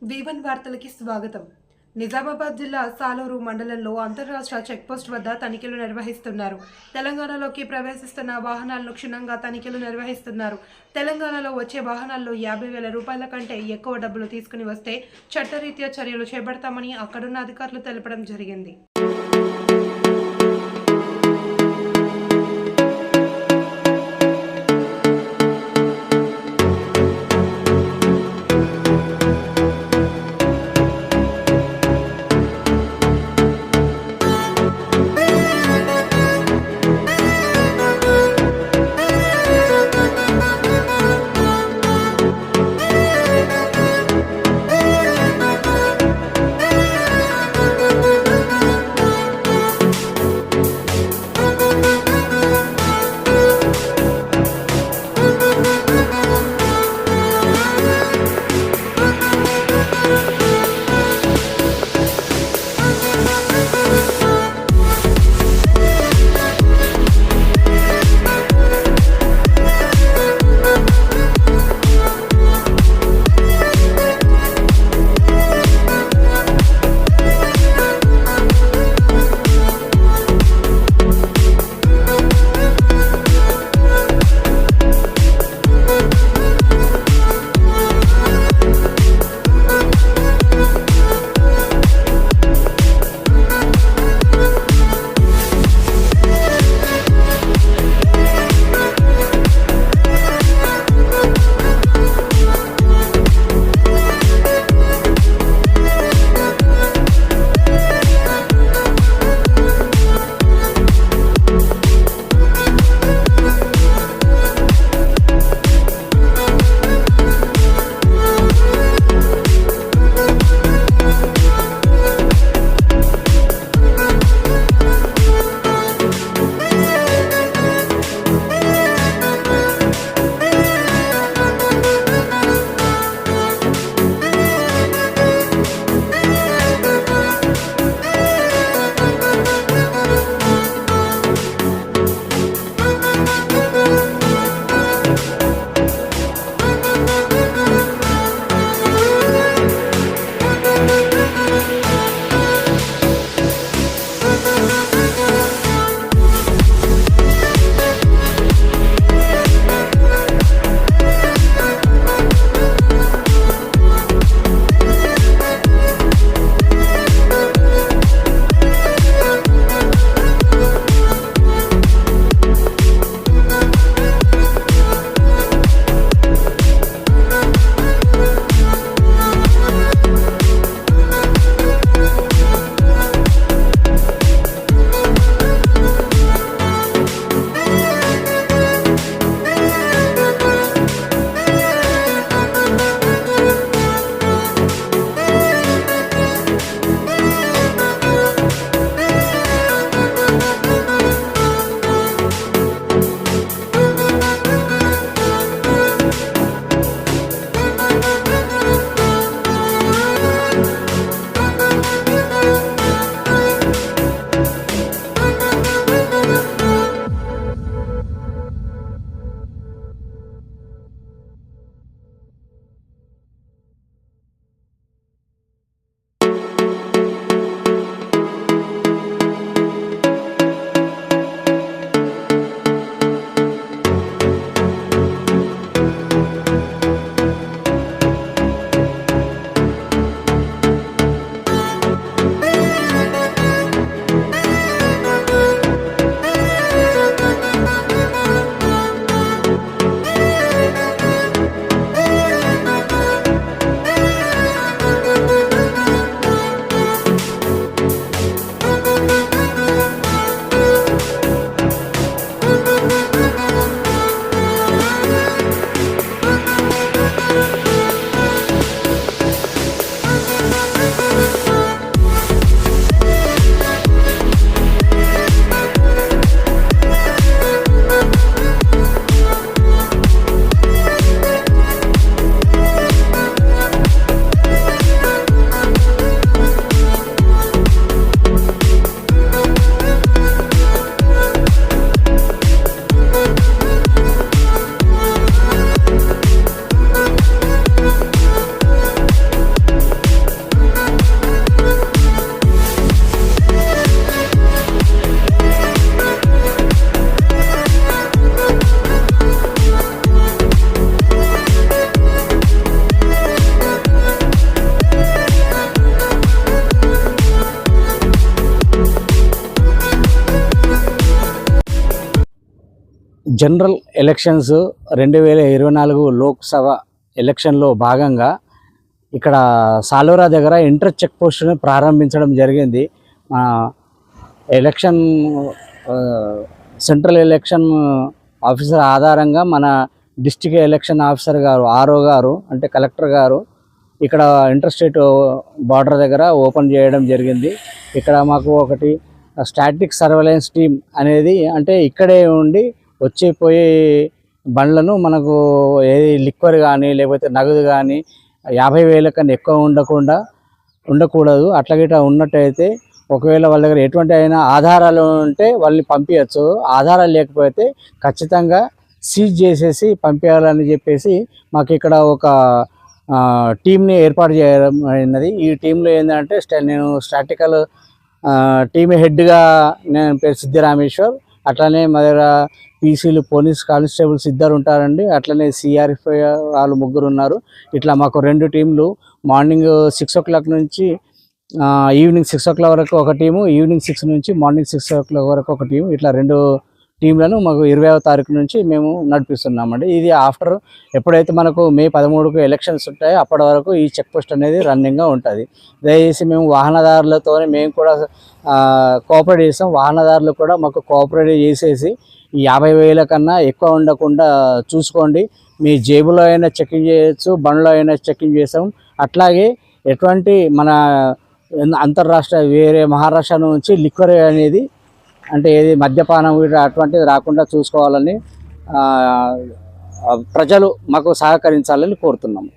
V1 వార్తలకి స్వాగతం. నిజామాబాద్ జిల్లా సాలూరు మండలంలో అంతర్రాష్ట్ర చెక్పోస్ట్ వద్ద తనిఖీలు నిర్వహిస్తున్నారు. తెలంగాణలోకి ప్రవేశిస్తున్న వాహనాలను క్షుణ్ణంగా తనిఖీలు నిర్వహిస్తున్నారు. తెలంగాణలో వచ్చే వాహనాల్లో 50,000 రూపాయల కంటే ఎక్కువ డబ్బులు తీసుకుని వస్తే చట్టరీత్యా చర్యలు చేపడతామని అక్కడున్న అధికారులు తెలపడం జరిగింది. జనరల్ ఎలక్షన్స్ 2024 లోక్సభ ఎలక్షన్లో భాగంగా ఇక్కడ సాలూరా దగ్గర ఇంటర్ చెక్ పోస్ట్ని ప్రారంభించడం జరిగింది. ఎలక్షన్ సెంట్రల్ ఎలక్షన్ ఆఫీసర్ ఆధారంగా మన డిస్ట్రిక్ట్ ఎలక్షన్ ఆఫీసర్ గారు ఆర్ఓ గారు అంటే కలెక్టర్ గారు ఇక్కడ ఇంటర్ స్టేట్ బార్డర్ దగ్గర ఓపెన్ చేయడం జరిగింది. ఇక్కడ మాకు ఒకటి స్టాటిక్ సర్వేలెన్స్ టీమ్ అనేది అంటే ఇక్కడే ఉండి వచ్చేపోయే బండ్లను మనకు ఏది లిక్వర్ కానీ లేకపోతే నగదు కానీ 50,000 కన్నా ఎక్కువ ఉండకూడదు. అట్లా గిట్లా ఉన్నట్టయితే ఒకవేళ వాళ్ళ దగ్గర ఎటువంటి అయినా ఆధారాలు ఉంటే వాళ్ళని పంపించచ్చు. ఆధారాలు లేకపోతే ఖచ్చితంగా సీజ్ చేసేసి పంపించాలని చెప్పేసి మాకు ఇక్కడ ఒక టీంని ఏర్పాటు చేయడం అయినది. ఈ టీంలో ఏంటంటే నేను స్టాటికల్ టీమ్ హెడ్గా నేను పేరు సిద్ధిరామేశ్వర్, అట్లనే మా దగ్గర పీసీలు పోలీస్ కానిస్టేబుల్స్ 2 ఉంటారండి, అట్లనే సిఆర్ఎఫ్ వాళ్ళు 3 ఉన్నారు. ఇట్లా మాకు 2 టీంలు మార్నింగ్ 6 o'clock నుంచి ఈవినింగ్ 6 o'clock వరకు ఒక టీము, ఈవినింగ్ 6 నుంచి మార్నింగ్ 6 o'clock వరకు ఒక టీము, ఇట్లా 2 టీంలను మాకు 20వ తారీఖు నుంచి మేము నడిపిస్తున్నామండి. ఇది ఆఫ్టర్ ఎప్పుడైతే మనకు మే 13కు ఎలక్షన్స్ ఉంటాయో అప్పటి వరకు ఈ చెక్ పోస్ట్ అనేది రన్నింగ్గా ఉంటుంది. దయచేసి మేము వాహనదారులతోనే మేము కూడా కోఆపరేట్ చేస్తాం. వాహనదారులు కూడా మాకు కోఆపరేట్ చేసేసి ఈ 50,000 కన్నా ఎక్కువ ఉండకుండా చూసుకోండి. మీ జేబులో అయినా చెకింగ్ చేయొచ్చు, బండ్లో అయినా చెకింగ్ చేస్తాం. అట్లాగే ఎటువంటి మన అంతర్రాష్ట్ర వేరే మహారాష్ట్ర నుంచి లిక్వర్ అనేది అంటే ఏది మద్యపానం అటువంటిది రాకుండా చూసుకోవాలని ప్రజలు మాకు సహకరించాలని కోరుతున్నాము.